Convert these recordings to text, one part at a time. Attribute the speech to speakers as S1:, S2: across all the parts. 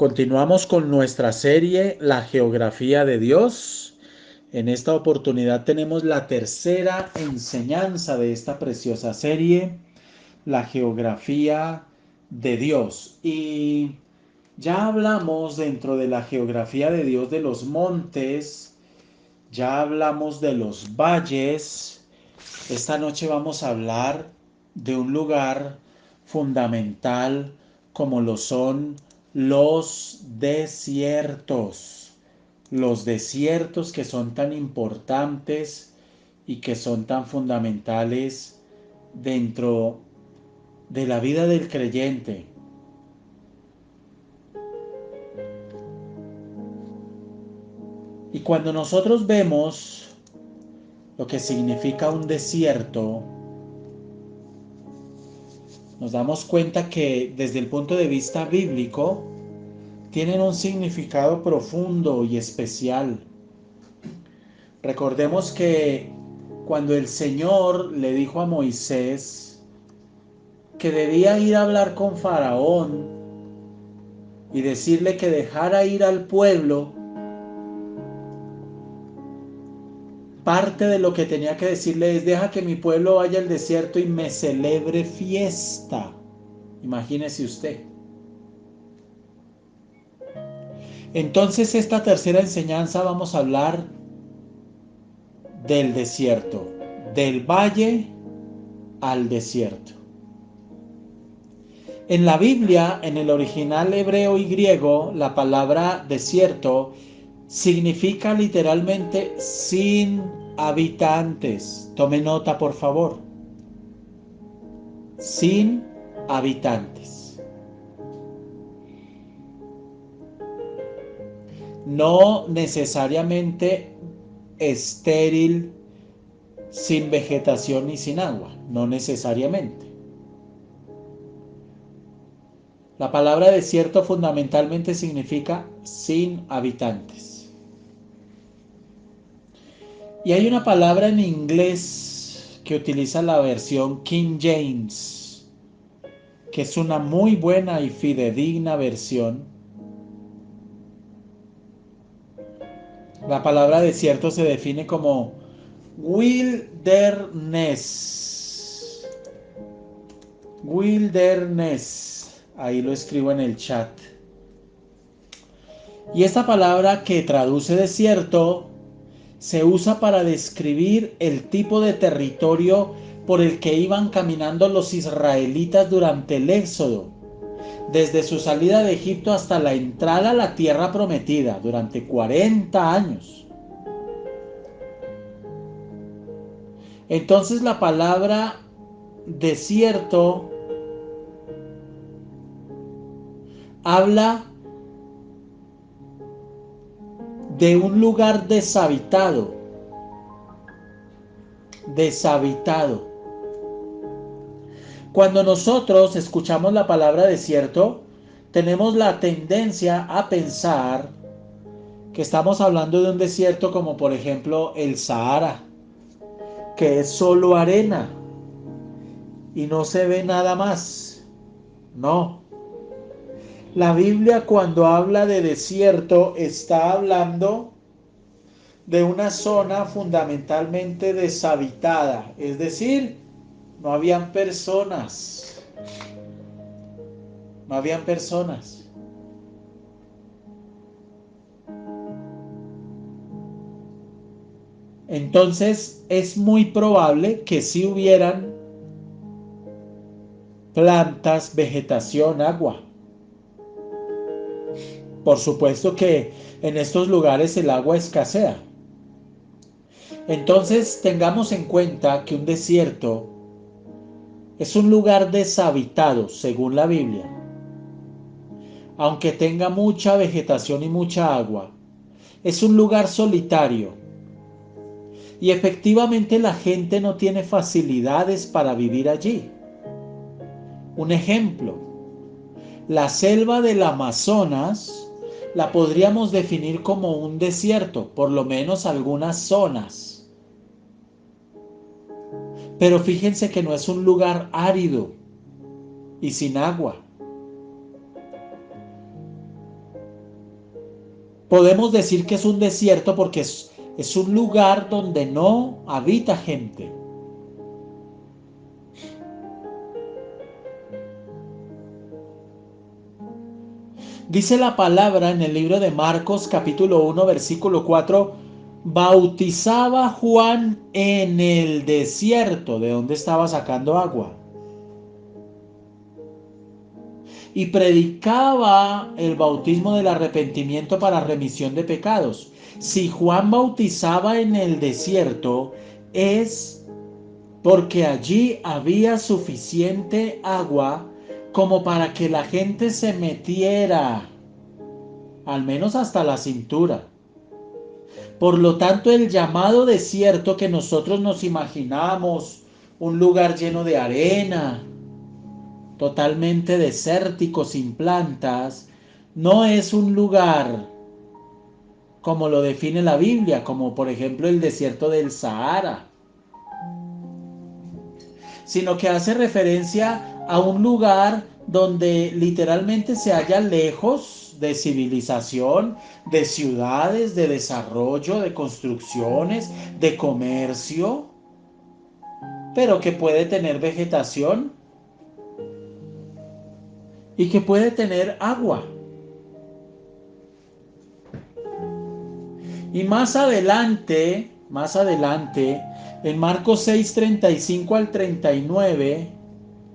S1: Continuamos con nuestra serie La Geografía de Dios. En esta oportunidad tenemos la tercera enseñanza de esta preciosa serie, La Geografía de Dios. Y ya hablamos dentro de la geografía de Dios de los montes, ya hablamos de los valles. Esta noche vamos a hablar de un lugar fundamental como lo son los desiertos. Los desiertos que son tan importantes y que son tan fundamentales dentro de la vida del creyente. Y cuando nosotros vemos lo que significa un desierto, nos damos cuenta que desde el punto de vista bíblico tienen un significado profundo y especial. Recordemos que cuando el Señor le dijo a Moisés que debía ir a hablar con Faraón y decirle que dejara ir al pueblo, parte de lo que tenía que decirle es: deja que mi pueblo vaya al desierto y me celebre fiesta. Imagínese usted. Entonces, esta tercera enseñanza vamos a hablar del desierto, del valle al desierto. En la Biblia, en el original hebreo y griego, la palabra desierto significa literalmente sin habitantes. Tome nota, por favor. Sin habitantes. No necesariamente estéril, sin vegetación ni sin agua. No necesariamente. La palabra desierto fundamentalmente significa sin habitantes. Y hay una palabra en inglés que utiliza la versión King James, que es una muy buena y fidedigna versión. La palabra desierto se define como wilderness. Wilderness. Ahí lo escribo en el chat. Y esta palabra que traduce desierto se usa para describir el tipo de territorio por el que iban caminando los israelitas durante el Éxodo, desde su salida de Egipto hasta la entrada a la tierra prometida, durante 40 años. Entonces la palabra desierto habla de un lugar deshabitado. Deshabitado. Cuando nosotros escuchamos la palabra desierto, tenemos la tendencia a pensar que estamos hablando de un desierto como por ejemplo el Sahara, que es solo arena y no se ve nada más. No. La Biblia, cuando habla de desierto, está hablando de una zona fundamentalmente deshabitada, es decir, no habían personas. No habían personas. Entonces es muy probable que sí hubieran plantas, vegetación, agua. Por supuesto que en estos lugares el agua escasea. Entonces tengamos en cuenta que un desierto es un lugar deshabitado, según la Biblia. Aunque tenga mucha vegetación y mucha agua, es un lugar solitario. Y efectivamente la gente no tiene facilidades para vivir allí. Un ejemplo, la selva del Amazonas la podríamos definir como un desierto, por lo menos algunas zonas. Pero fíjense que no es un lugar árido y sin agua. Podemos decir que es un desierto porque es un lugar donde no habita gente. Dice la palabra en el libro de Marcos capítulo 1 versículo 4, bautizaba Juan en el desierto, de donde estaba sacando agua, y predicaba el bautismo del arrepentimiento para remisión de pecados. Si Juan bautizaba en el desierto, es porque allí había suficiente agua como para que la gente se metiera, al menos hasta la cintura. Por lo tanto, el llamado desierto que nosotros nos imaginamos, un lugar lleno de arena, totalmente desértico, sin plantas, no es un lugar como lo define la Biblia, como por ejemplo el desierto del Sahara, sino que hace referencia a un lugar donde literalmente se halla lejos de civilización, de ciudades, de desarrollo, de construcciones, de comercio, pero que puede tener vegetación y que puede tener agua. Y más adelante, en Marcos 6, 35 al 39,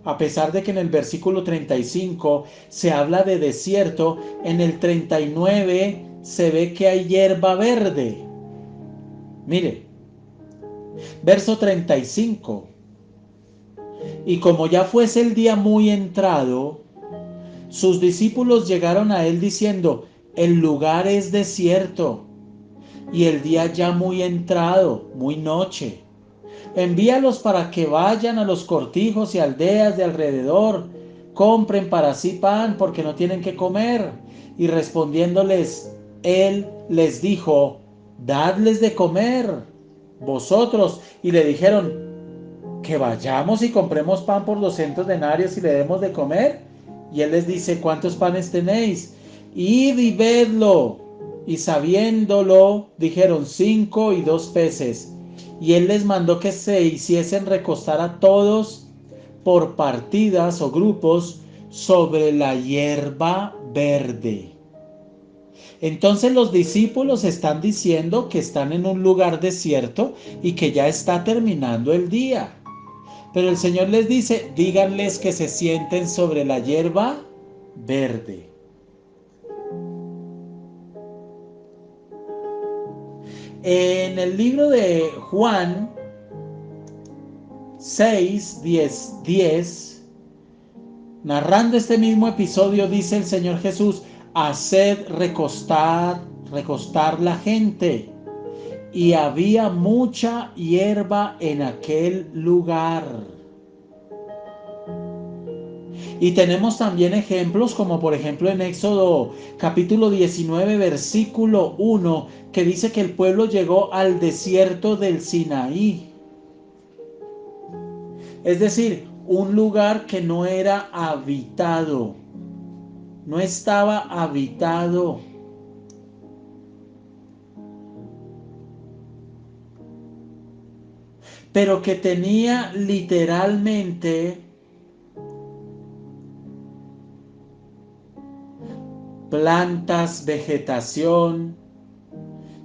S1: a pesar de que en el versículo 35 se habla de desierto, en el 39 se ve que hay hierba verde. Mire, verso 35. Y como ya fuese el día muy entrado, sus discípulos llegaron a él diciendo, el lugar es desierto y el día ya muy entrado, muy noche. Envíalos para que vayan a los cortijos y aldeas de alrededor, compren para sí pan porque no tienen que comer. Y respondiéndoles, él les dijo, dadles de comer vosotros. Y le dijeron, que vayamos y compremos pan por 200 denarios y le demos de comer. Y él les dice, ¿cuántos panes tenéis? Id y vedlo. Y sabiéndolo, dijeron 5 y 2 peces. Y él les mandó que se hiciesen recostar a todos por partidas o grupos sobre la hierba verde. Entonces los discípulos están diciendo que están en un lugar desierto y que ya está terminando el día. Pero el Señor les dice, díganles que se sienten sobre la hierba verde. En el libro de Juan 6, 10, narrando este mismo episodio, dice el Señor Jesús, haced recostar la gente. Y había mucha hierba en aquel lugar. Y tenemos también ejemplos como por ejemplo en Éxodo capítulo 19 versículo 1 que dice que el pueblo llegó al desierto del Sinaí. Es decir, un lugar que no era habitado, no estaba habitado. Pero que tenía literalmente plantas, vegetación,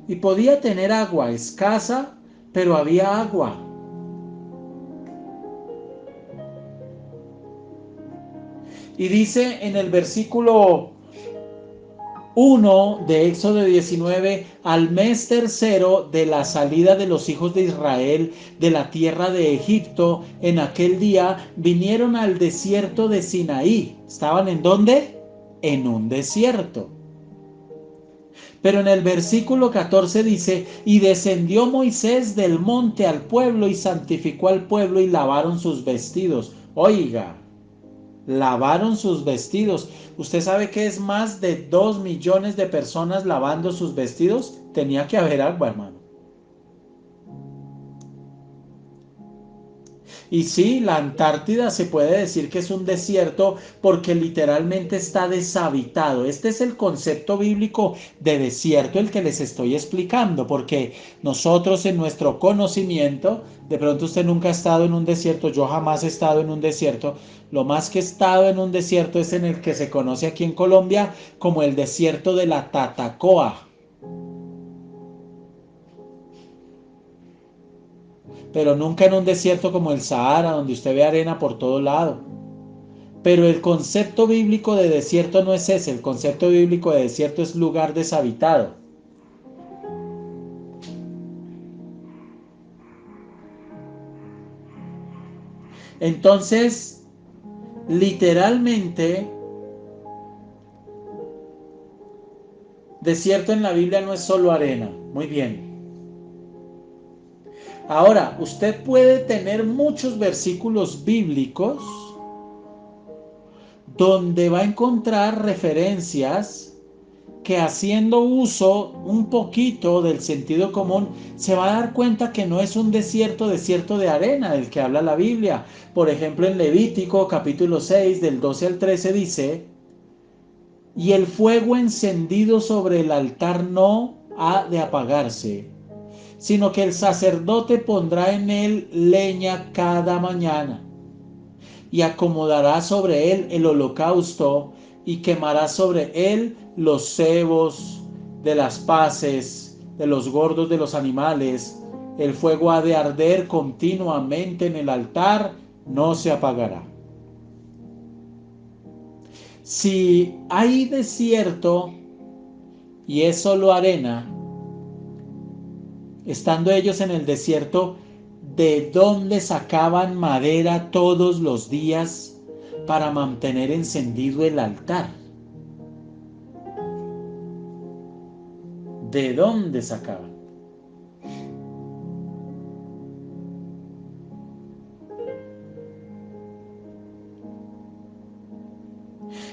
S1: y podía tener agua escasa, pero había agua. Y dice en el versículo 1 de Éxodo 19, al mes tercero de la salida de los hijos de Israel de la tierra de Egipto, en aquel día vinieron al desierto de Sinaí. ¿Estaban en dónde? En un desierto. Pero en el versículo 14 dice, y descendió Moisés del monte al pueblo y santificó al pueblo y lavaron sus vestidos. Oiga, lavaron sus vestidos. ¿Usted sabe que es más de 2 millones de personas lavando sus vestidos? Tenía que haber agua, hermano. Y sí, la Antártida se puede decir que es un desierto porque literalmente está deshabitado. Este es el concepto bíblico de desierto el que les estoy explicando, porque nosotros en nuestro conocimiento, de pronto usted nunca ha estado en un desierto, yo jamás he estado en un desierto. Lo más que he estado en un desierto es en el que se conoce aquí en Colombia como el desierto de la Tatacoa. Pero nunca en un desierto como el Sahara, donde usted ve arena por todo lado. Pero el concepto bíblico de desierto no es ese, el concepto bíblico de desierto es lugar deshabitado. Entonces, literalmente, desierto en la Biblia no es solo arena. Muy bien. Ahora, usted puede tener muchos versículos bíblicos donde va a encontrar referencias que haciendo uso un poquito del sentido común se va a dar cuenta que no es un desierto de arena del que habla la Biblia. Por ejemplo, en Levítico capítulo 6 del 12 al 13 dice: y el fuego encendido sobre el altar no ha de apagarse, sino que el sacerdote pondrá en él leña cada mañana y acomodará sobre él el holocausto y quemará sobre él los cebos de las paces, de los gordos de los animales. El fuego ha de arder continuamente en el altar, no se apagará. Si hay desierto y es solo arena, estando ellos en el desierto, ¿de dónde sacaban madera todos los días para mantener encendido el altar? ¿De dónde sacaban?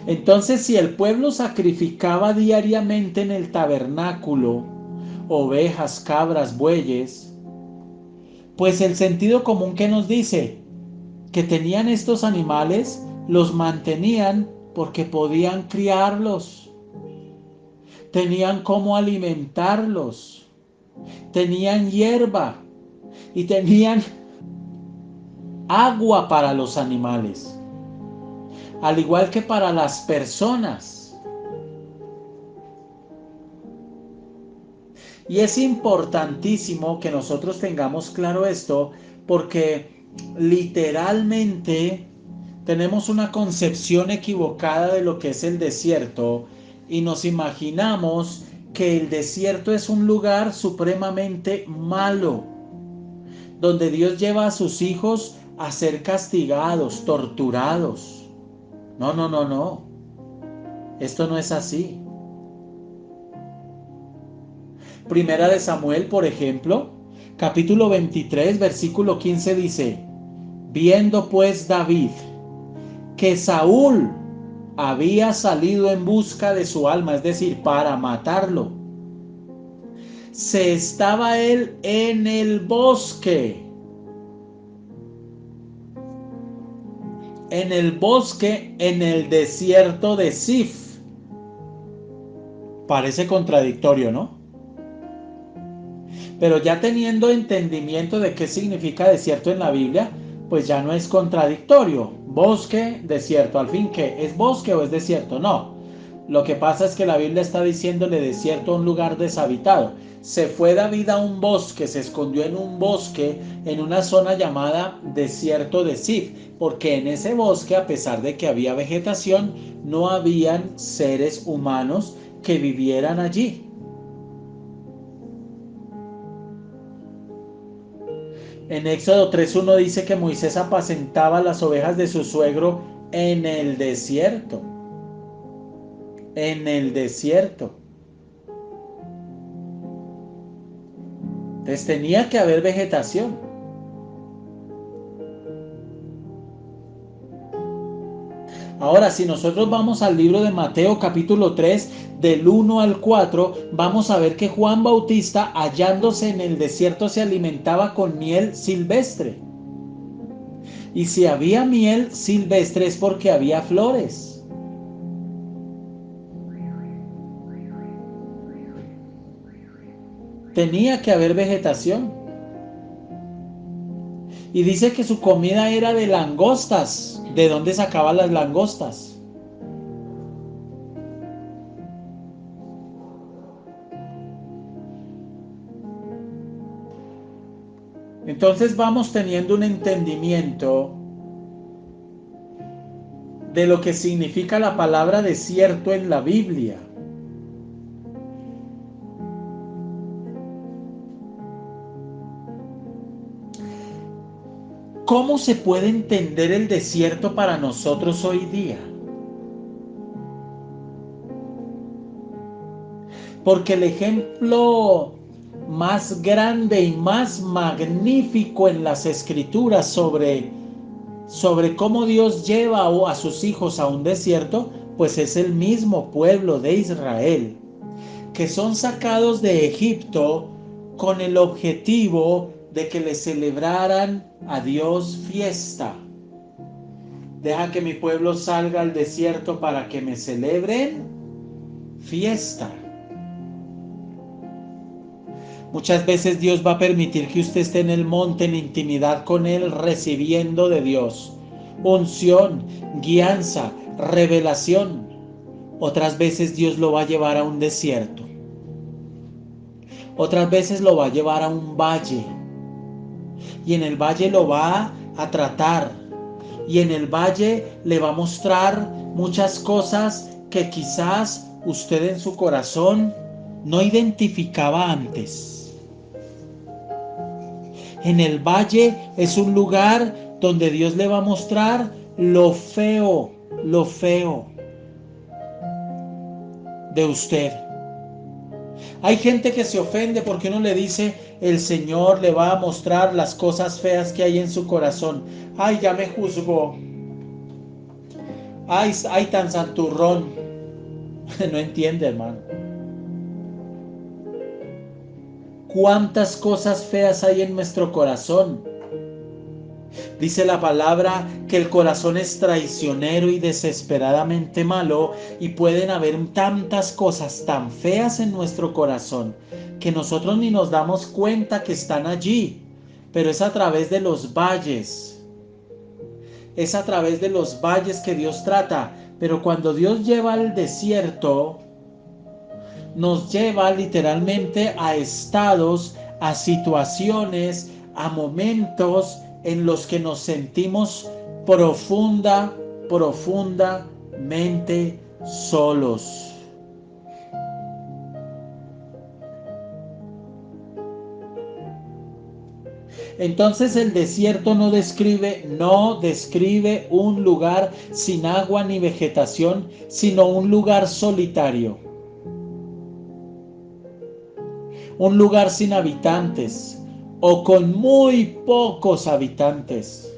S1: Entonces, si el pueblo sacrificaba diariamente en el tabernáculo ovejas, cabras, bueyes, pues el sentido común que nos dice que tenían estos animales, los mantenían porque podían criarlos, tenían cómo alimentarlos, tenían hierba y tenían agua para los animales, al igual que para las personas. Y es importantísimo que nosotros tengamos claro esto, porque literalmente tenemos una concepción equivocada de lo que es el desierto y nos imaginamos que el desierto es un lugar supremamente malo, donde Dios lleva a sus hijos a ser castigados, torturados. No, no, no, no. Esto no es así. Primera de Samuel, por ejemplo, capítulo 23, versículo 15 dice: viendo pues David que Saúl había salido en busca de su alma, es decir, para matarlo, se estaba él en el bosque, en el desierto de Sif. Parece contradictorio, ¿no? Pero ya teniendo entendimiento de qué significa desierto en la Biblia, pues ya no es contradictorio. Bosque, desierto. Al fin, ¿qué? ¿Es bosque o es desierto? No. Lo que pasa es que la Biblia está diciéndole desierto a un lugar deshabitado. Se fue David a un bosque, se escondió en un bosque, en una zona llamada desierto de Sif, porque en ese bosque, a pesar de que había vegetación, no habían seres humanos que vivieran allí. En Éxodo 3:1 dice que Moisés apacentaba las ovejas de su suegro en el desierto. En el desierto. Entonces tenía que haber vegetación. Ahora, si nosotros vamos al libro de Mateo capítulo 3, del 1 al 4, vamos a ver que Juan Bautista, hallándose en el desierto, se alimentaba con miel silvestre. Y si había miel silvestre es porque había flores. Tenía que haber vegetación. Y dice que su comida era de langostas. ¿De dónde sacaban las langostas? Entonces vamos teniendo un entendimiento de lo que significa la palabra desierto en la Biblia. ¿Cómo se puede entender el desierto para nosotros hoy día? Porque el ejemplo más grande y más magnífico en las escrituras sobre cómo Dios lleva a sus hijos a un desierto, pues es el mismo pueblo de Israel, que son sacados de Egipto con el objetivo de que le celebraran a Dios fiesta. Deja que mi pueblo salga al desierto para que me celebren fiesta. Muchas veces Dios va a permitir que usted esté en el monte en intimidad con Él, recibiendo de Dios unción, guianza, revelación. Otras veces Dios lo va a llevar a un desierto. Otras veces lo va a llevar a un valle. Y en el valle lo va a tratar. Y en el valle le va a mostrar muchas cosas que quizás usted en su corazón no identificaba antes. En el valle es un lugar donde Dios le va a mostrar lo feo de usted. Hay gente que se ofende porque uno le dice, el Señor le va a mostrar las cosas feas que hay en su corazón. Ay, ya me juzgó. Ay, tan santurrón. No entiende, hermano. ¿Cuántas cosas feas hay en nuestro corazón? Dice la palabra que el corazón es traicionero y desesperadamente malo, y pueden haber tantas cosas tan feas en nuestro corazón que nosotros ni nos damos cuenta que están allí, pero es a través de los valles. Es a través de los valles que Dios trata, pero cuando Dios lleva al desierto, nos lleva literalmente a estados, a situaciones, a momentos en los que nos sentimos profundamente solos. Entonces el desierto no describe un lugar sin agua ni vegetación, sino un lugar solitario. Un lugar sin habitantes o con muy pocos habitantes.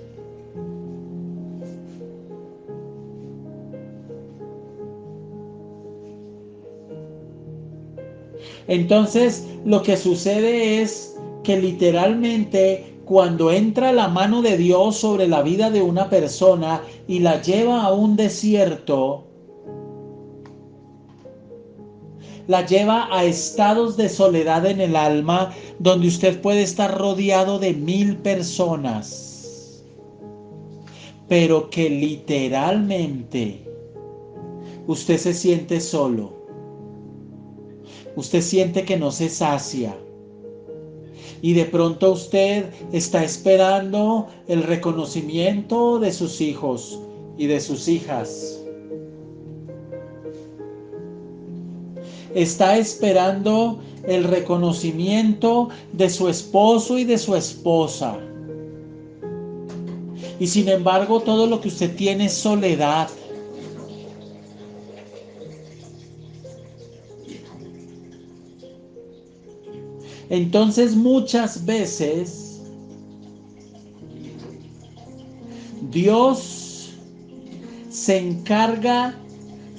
S1: Entonces, lo que sucede es que literalmente cuando entra la mano de Dios sobre la vida de una persona y la lleva a un desierto, la lleva a estados de soledad en el alma, donde usted puede estar rodeado de 1000 personas, pero que literalmente usted se siente solo. Usted siente que no se sacia. Y de pronto usted está esperando el reconocimiento de sus hijos y de sus hijas. Está esperando el reconocimiento de su esposo y de su esposa. Y sin embargo, todo lo que usted tiene es soledad. Entonces, muchas veces Dios se encarga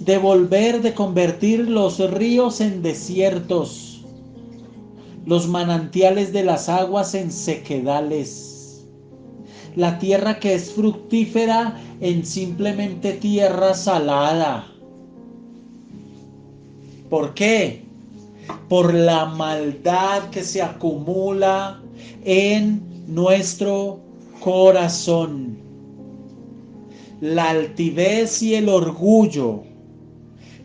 S1: de convertir los ríos en desiertos, los manantiales de las aguas en sequedales. La tierra que es fructífera en simplemente tierra salada. ¿Por qué? Por la maldad que se acumula en nuestro corazón. La altivez y el orgullo,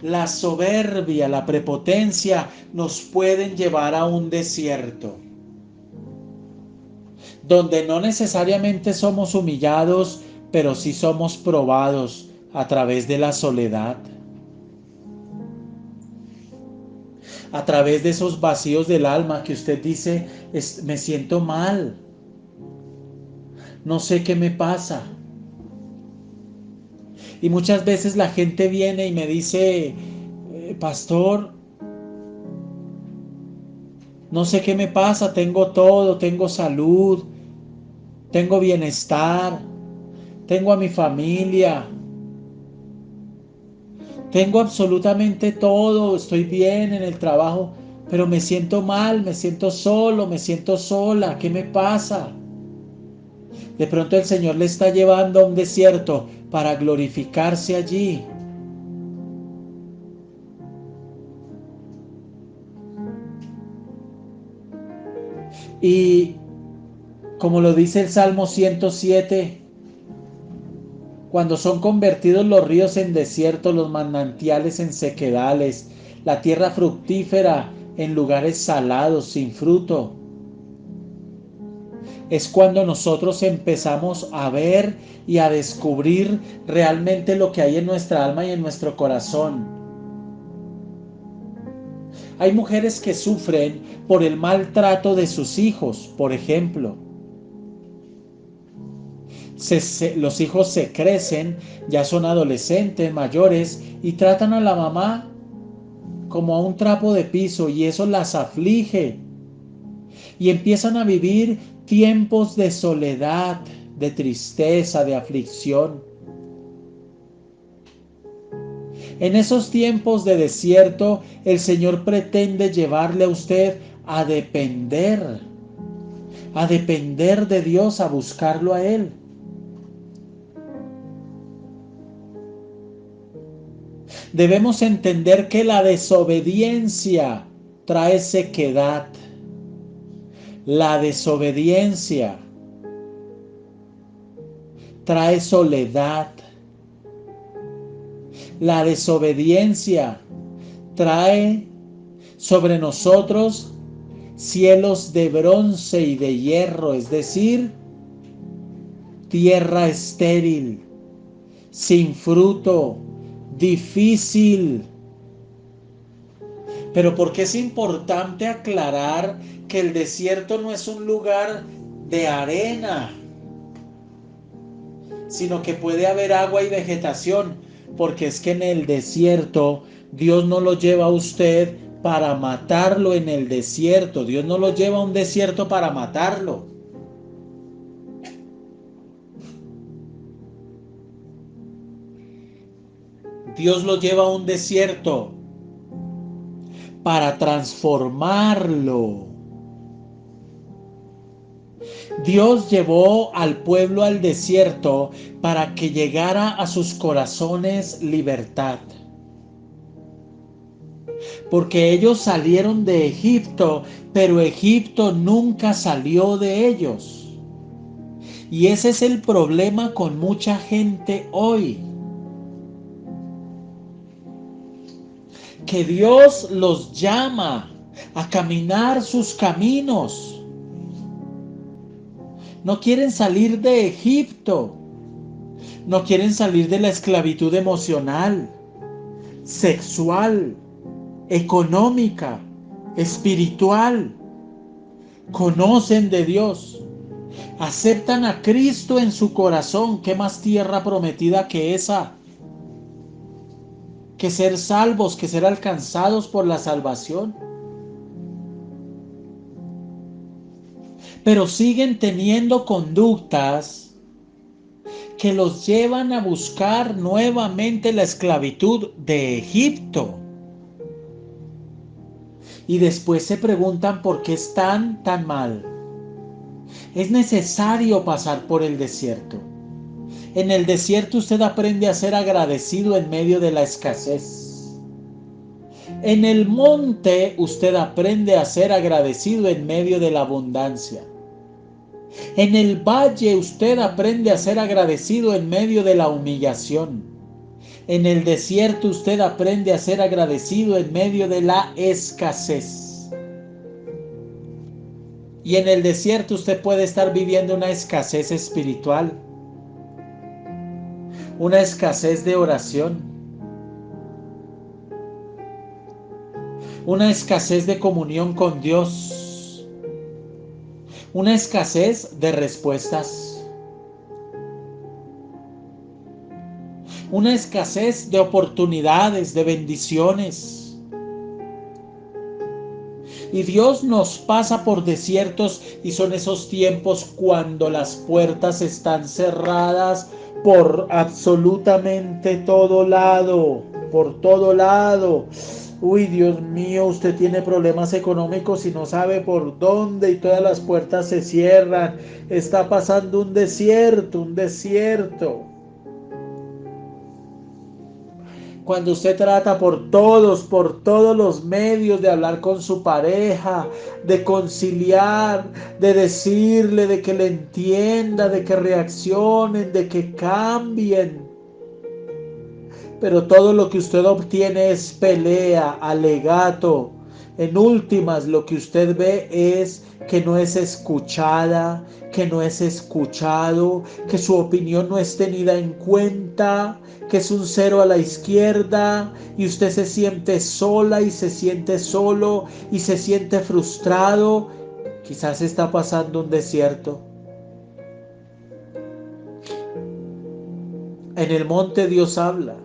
S1: la soberbia, la prepotencia nos pueden llevar a un desierto, donde no necesariamente somos humillados, pero sí somos probados a través de la soledad, a través de esos vacíos del alma que usted dice, me siento mal, no sé qué me pasa. Y muchas veces la gente viene y me dice, pastor, no sé qué me pasa, tengo todo, tengo salud, tengo bienestar, tengo a mi familia, tengo absolutamente todo, estoy bien en el trabajo, pero me siento mal, me siento solo, me siento sola, ¿qué me pasa? De pronto el Señor le está llevando a un desierto para glorificarse allí. Y como lo dice el Salmo 107, cuando son convertidos los ríos en desierto, los manantiales en sequedales, la tierra fructífera en lugares salados, sin fruto, es cuando nosotros empezamos a ver y a descubrir realmente lo que hay en nuestra alma y en nuestro corazón. Hay mujeres que sufren por el maltrato de sus hijos, por ejemplo. Los hijos se crecen, ya son adolescentes, mayores, y tratan a la mamá como a un trapo de piso, y eso las aflige. Y empiezan a vivir tiempos de soledad, de tristeza, de aflicción. En esos tiempos de desierto, el Señor pretende llevarle a usted a depender de Dios, a buscarlo a Él. Debemos entender que la desobediencia trae sequedad. La desobediencia trae soledad. La desobediencia trae sobre nosotros cielos de bronce y de hierro, es decir, tierra estéril, sin fruto, difícil. Pero ¿por qué es importante aclarar que el desierto no es un lugar de arena, sino que puede haber agua y vegetación? Porque es que en el desierto Dios no lo lleva a usted para matarlo en el desierto. Dios no lo lleva a un desierto para matarlo. Dios lo lleva a un desierto para transformarlo. Dios llevó al pueblo al desierto para que llegara a sus corazones libertad. Porque ellos salieron de Egipto, pero Egipto nunca salió de ellos. Y ese es el problema con mucha gente hoy. Que Dios los llama a caminar sus caminos. No quieren salir de Egipto. No quieren salir de la esclavitud emocional, sexual, económica, espiritual. Conocen de Dios. Aceptan a Cristo en su corazón. ¿Qué más tierra prometida que esa? Que ser salvos, que ser alcanzados por la salvación. Pero siguen teniendo conductas que los llevan a buscar nuevamente la esclavitud de Egipto. Y después se preguntan por qué están tan mal. Es necesario pasar por el desierto. En el desierto usted aprende a ser agradecido en medio de la escasez. En el monte usted aprende a ser agradecido en medio de la abundancia. En el valle usted aprende a ser agradecido en medio de la humillación. En el desierto usted aprende a ser agradecido en medio de la escasez. Y en el desierto usted puede estar viviendo una escasez espiritual, una escasez de oración, una escasez de comunión con Dios, una escasez de respuestas, una escasez de oportunidades, de bendiciones. Y Dios nos pasa por desiertos y son esos tiempos cuando las puertas están cerradas por absolutamente todo lado, por todo lado. Uy, Dios mío, usted tiene problemas económicos y no sabe por dónde y todas las puertas se cierran. Está pasando un desierto, un desierto. Cuando usted trata por todos los medios de hablar con su pareja, de conciliar, de decirle, de que le entienda, de que reaccionen, de que cambien. Pero todo lo que usted obtiene es pelea, alegato. En últimas, lo que usted ve es que no es escuchada, que no es escuchado, que su opinión no es tenida en cuenta, que es un cero a la izquierda y usted se siente sola y se siente solo y se siente frustrado. Quizás está pasando un desierto. En el monte Dios habla.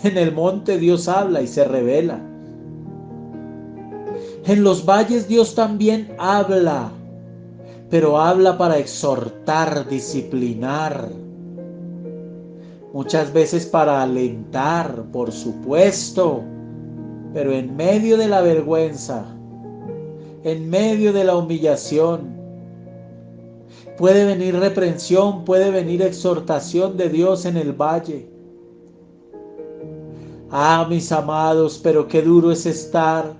S1: En el monte Dios habla y se revela. En los valles Dios también habla, pero habla para exhortar, disciplinar. Muchas veces para alentar, por supuesto, pero en medio de la vergüenza, en medio de la humillación, puede venir reprensión, puede venir exhortación de Dios en el valle. Ah, mis amados, pero qué duro es estar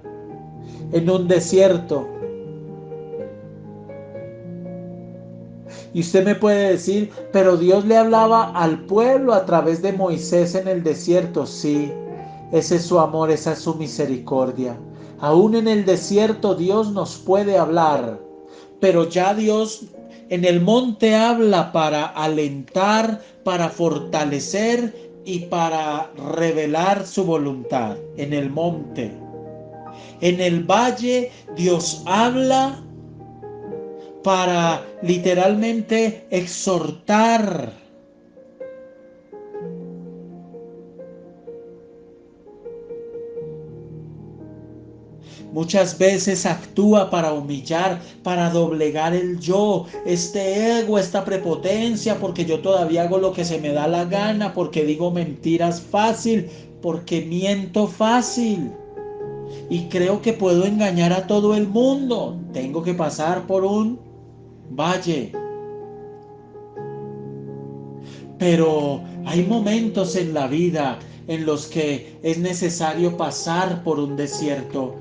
S1: en un desierto. Y usted me puede decir, pero Dios le hablaba al pueblo a través de Moisés en el desierto. Sí, ese es su amor, esa es su misericordia. Aún en el desierto Dios nos puede hablar, pero ya Dios en el monte habla para alentar, para fortalecer y para revelar su voluntad. En el monte. En el valle Dios habla para literalmente exhortar. Muchas veces actúa para humillar, para doblegar el yo, este ego, esta prepotencia, porque yo todavía hago lo que se me da la gana, porque digo mentiras fácil, porque miento fácil. Y creo que puedo engañar a todo el mundo. Tengo que pasar por un valle. Pero hay momentos en la vida en los que es necesario pasar por un desierto.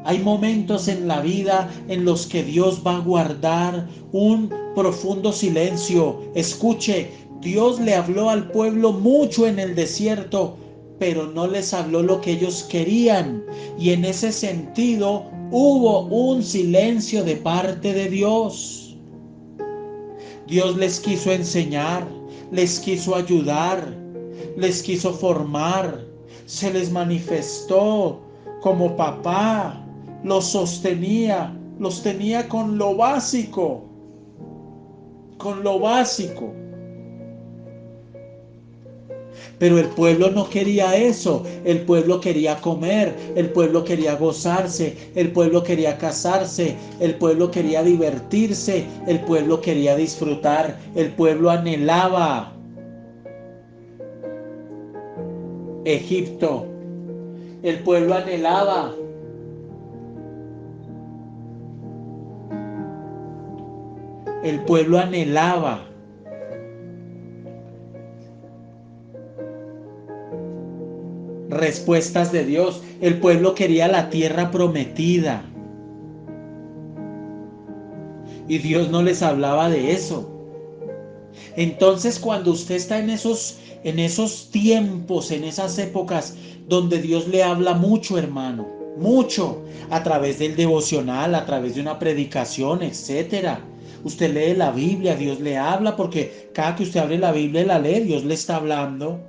S1: Hay momentos en la vida en los que Dios va a guardar un profundo silencio. Escuche, Dios le habló al pueblo mucho en el desierto, pero no les habló lo que ellos querían. Y en ese sentido hubo un silencio de parte de Dios. Dios les quiso enseñar, les quiso ayudar, les quiso formar, se les manifestó como papá, los tenía con lo básico, con lo básico. Pero el pueblo no quería eso, el pueblo quería comer, el pueblo quería gozarse, el pueblo quería casarse, el pueblo quería divertirse, el pueblo quería disfrutar, el pueblo anhelaba Egipto, el pueblo anhelaba El pueblo anhelaba respuestas de Dios. El pueblo quería la tierra prometida. Y Dios no les hablaba de eso. Entonces, cuando usted está en esos tiempos, en esas épocas donde Dios le habla mucho, hermano, mucho, a través del devocional, a través de una predicación, etcétera. Usted lee la Biblia, Dios le habla, porque cada que usted abre la Biblia y la lee, Dios le está hablando.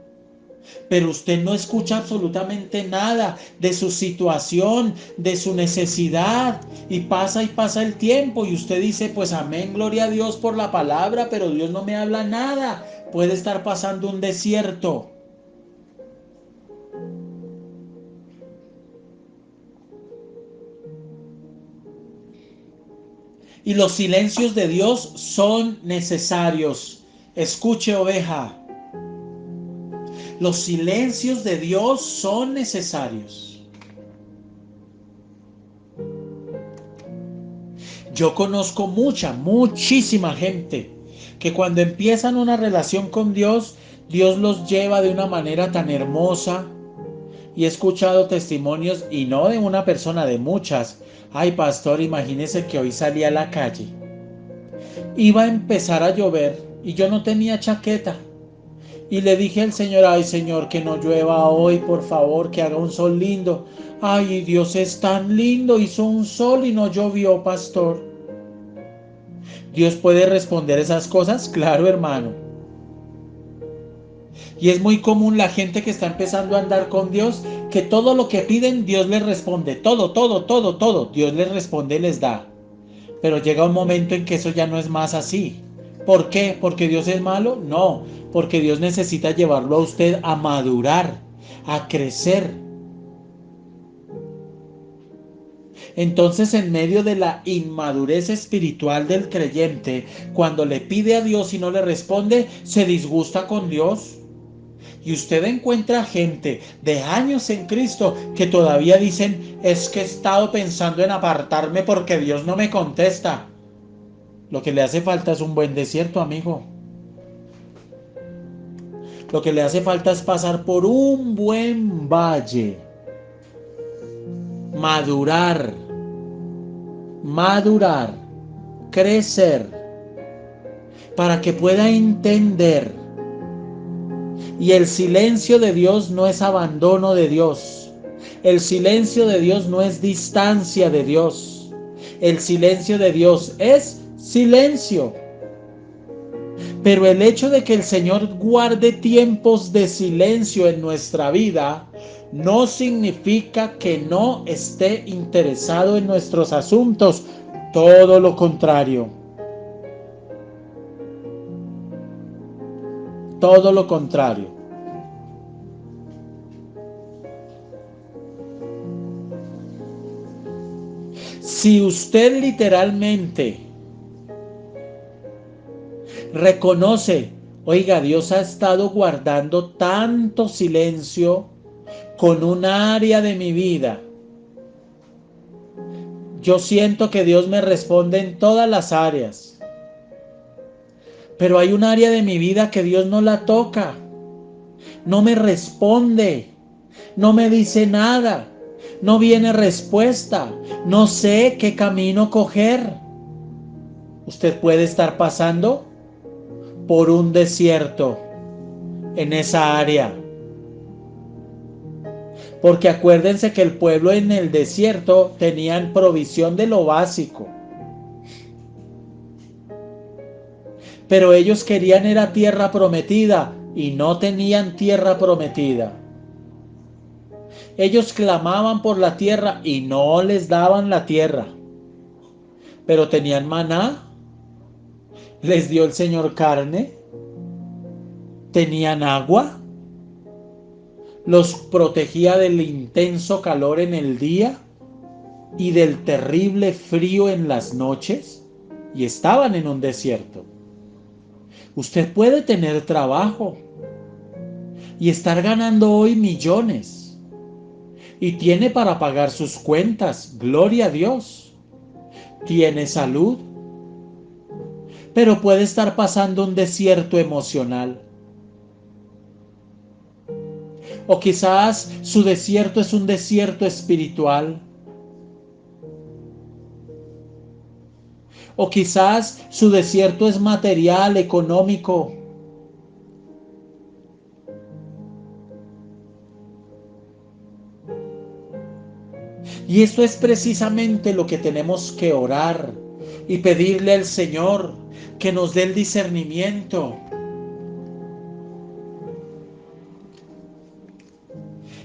S1: Pero usted no escucha absolutamente nada de su situación, de su necesidad, y pasa el tiempo y usted dice, pues amén, gloria a Dios por la palabra, pero Dios no me habla nada. Puede estar pasando un desierto. Y los silencios de Dios son necesarios. Escuche, oveja, los silencios de Dios son necesarios. Yo conozco muchísima gente que cuando empiezan una relación con Dios, Dios los lleva de una manera tan hermosa. Y he escuchado testimonios, y no de una persona, de muchas. Ay, pastor, imagínese que hoy salí a la calle. Iba a empezar a llover y yo no tenía chaqueta. Y le dije al Señor, ay Señor, que no llueva hoy, por favor, que haga un sol lindo. Ay, Dios es tan lindo, hizo un sol y no llovió, pastor. ¿Dios puede responder esas cosas? Claro, hermano. Y es muy común la gente que está empezando a andar con Dios, que todo lo que piden, Dios les responde. Todo. Dios les responde y les da. Pero llega un momento en que eso ya no es más así. ¿Por qué? ¿Porque Dios es malo? No, porque Dios necesita llevarlo a usted a madurar, a crecer. Entonces, en medio de la inmadurez espiritual del creyente, cuando le pide a Dios y no le responde, se disgusta con Dios. Y usted encuentra gente de años en Cristo que todavía dicen, es que he estado pensando en apartarme porque Dios no me contesta. Lo que le hace falta es un buen desierto, amigo. Lo que le hace falta es pasar por un buen valle. Madurar, crecer, para que pueda entender. Y el silencio de Dios no es abandono de Dios. El silencio de Dios no es distancia de Dios. El silencio de Dios es silencio. Pero el hecho de que el Señor guarde tiempos de silencio en nuestra vida no significa que no esté interesado en nuestros asuntos. Todo lo contrario. Todo lo contrario. Si usted literalmente reconoce, oiga, Dios ha estado guardando tanto silencio con un área de mi vida. Yo siento que Dios me responde en todas las áreas. Pero hay un área de mi vida que Dios no la toca. No me responde. No me dice nada. No viene respuesta. No sé qué camino coger. Usted puede estar pasando por un desierto en esa área. Porque acuérdense que el pueblo en el desierto tenían provisión de lo básico. Pero ellos querían era tierra prometida y no tenían tierra prometida. Ellos clamaban por la tierra y no les daban la tierra. Pero tenían maná, les dio el Señor carne, tenían agua, los protegía del intenso calor en el día y del terrible frío en las noches, y estaban en un desierto. Usted puede tener trabajo y estar ganando hoy millones y tiene para pagar sus cuentas, gloria a Dios. Tiene salud, pero puede estar pasando un desierto emocional. O quizás su desierto es un desierto espiritual. O quizás su desierto es material, económico. Y esto es precisamente lo que tenemos que orar y pedirle al Señor que nos dé el discernimiento.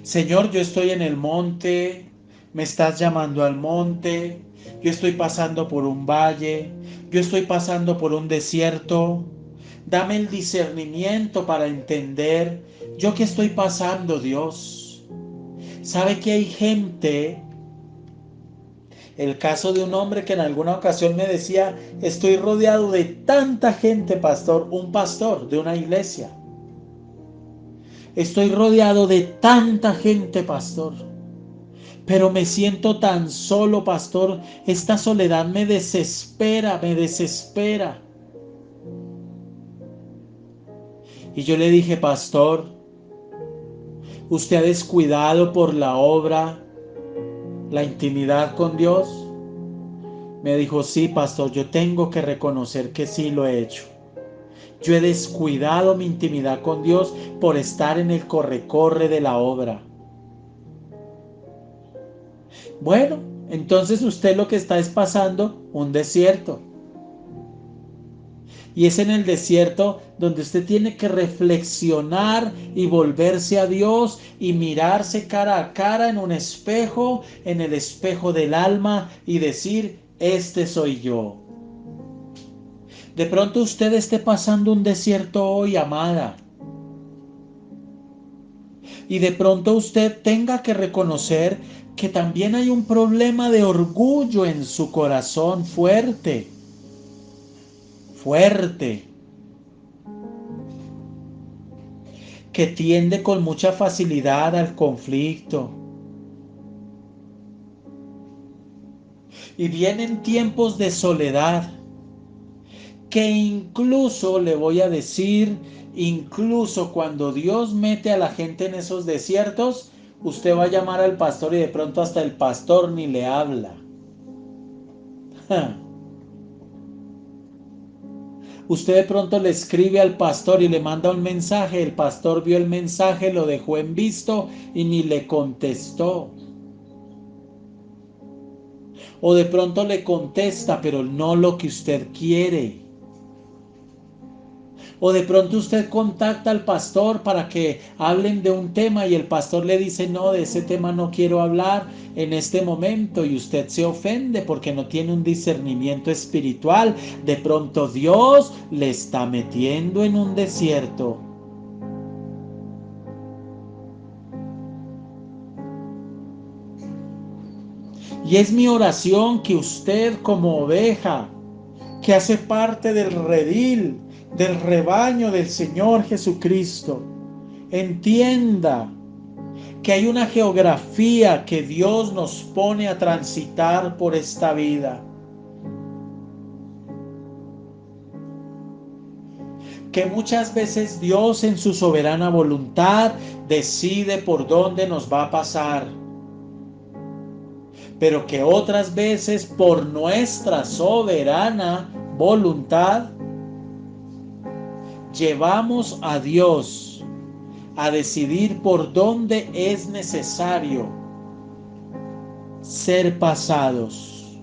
S1: Señor, yo estoy en el monte, me estás llamando al monte, yo estoy pasando por un valle, yo estoy pasando por un desierto. Dame el discernimiento para entender yo qué estoy pasando, Dios. ¿Sabe que hay gente? El caso de un hombre que en alguna ocasión me decía, estoy rodeado de tanta gente, pastor, un pastor de una iglesia. Estoy rodeado de tanta gente, pastor, pero me siento tan solo, pastor. Esta soledad me desespera, me desespera. Y yo le dije, pastor, ¿usted ha descuidado por la obra la intimidad con Dios? Me dijo, sí, pastor, yo tengo que reconocer que sí lo he hecho. Yo he descuidado mi intimidad con Dios por estar en el corre-corre de la obra. Bueno, entonces usted lo que está es pasando un desierto. Y es en el desierto donde usted tiene que reflexionar y volverse a Dios y mirarse cara a cara en un espejo, en el espejo del alma y decir, este soy yo. De pronto usted esté pasando un desierto hoy, amada. Y de pronto usted tenga que reconocer que también hay un problema de orgullo en su corazón fuerte, fuerte, que tiende con mucha facilidad al conflicto. Y vienen tiempos de soledad que incluso, le voy a decir, incluso cuando Dios mete a la gente en esos desiertos, usted va a llamar al pastor y de pronto hasta el pastor ni le habla. Usted de pronto le escribe al pastor y le manda un mensaje, el pastor vio el mensaje, lo dejó en visto y ni le contestó. O de pronto le contesta, pero no lo que usted quiere. O de pronto usted contacta al pastor para que hablen de un tema y el pastor le dice, no, de ese tema no quiero hablar en este momento, y usted se ofende porque no tiene un discernimiento espiritual. De pronto Dios le está metiendo en un desierto. Y es mi oración que usted, como oveja que hace parte del redil, del rebaño del Señor Jesucristo, entienda que hay una geografía que Dios nos pone a transitar por esta vida. Que muchas veces Dios en su soberana voluntad decide por dónde nos va a pasar, pero que otras veces por nuestra soberana voluntad llevamos a Dios a decidir por dónde es necesario ser pasados.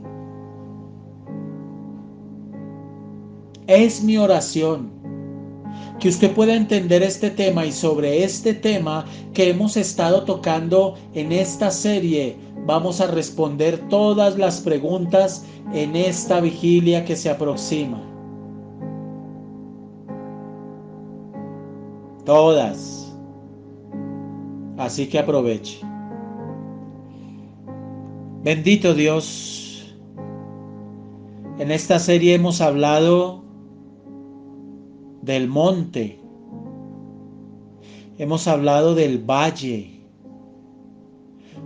S1: Es mi oración que usted pueda entender este tema, y sobre este tema que hemos estado tocando en esta serie, vamos a responder todas las preguntas en esta vigilia que se aproxima. Todas. Así que aproveche. Bendito Dios. En esta serie hemos hablado del monte. Hemos hablado del valle.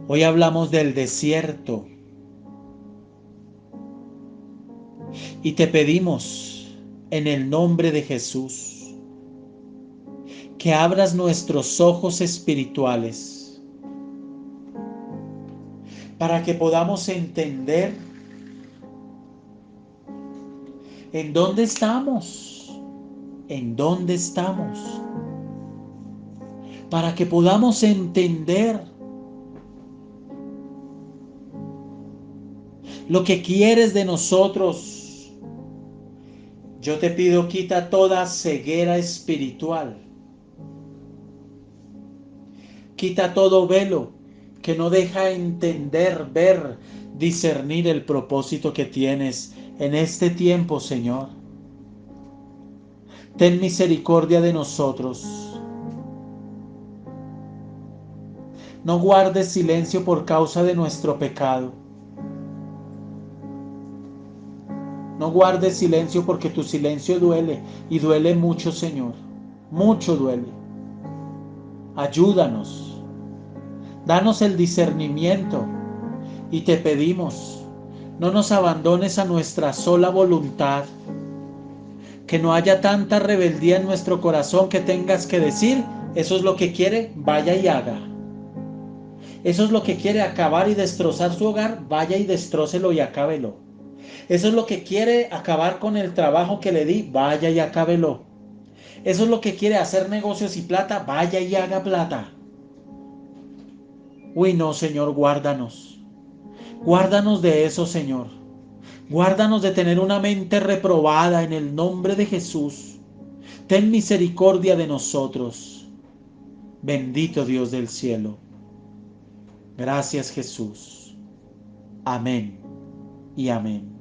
S1: Hoy hablamos del desierto. Y te pedimos en el nombre de Jesús. Que abras nuestros ojos espirituales para que podamos entender en dónde estamos, para que podamos entender lo que quieres de nosotros. Yo te pido, quita toda ceguera espiritual. Quita todo velo que no deja entender, ver, discernir el propósito que tienes en este tiempo, Señor. Ten misericordia de nosotros. No guardes silencio por causa de nuestro pecado. No guardes silencio porque tu silencio duele y duele mucho, Señor. Mucho duele. Ayúdanos. Danos el discernimiento y te pedimos, no nos abandones a nuestra sola voluntad. Que no haya tanta rebeldía en nuestro corazón que tengas que decir, eso es lo que quiere, vaya y haga. Eso es lo que quiere, acabar y destrozar su hogar, vaya y destrócelo y acábelo. Eso es lo que quiere, acabar con el trabajo que le di, vaya y acábelo. Eso es lo que quiere, hacer negocios y plata, vaya y haga plata. Uy, no, Señor, guárdanos. Guárdanos de eso, Señor. Guárdanos de tener una mente reprobada en el nombre de Jesús. Ten misericordia de nosotros. Bendito Dios del cielo. Gracias, Jesús. Amén y amén.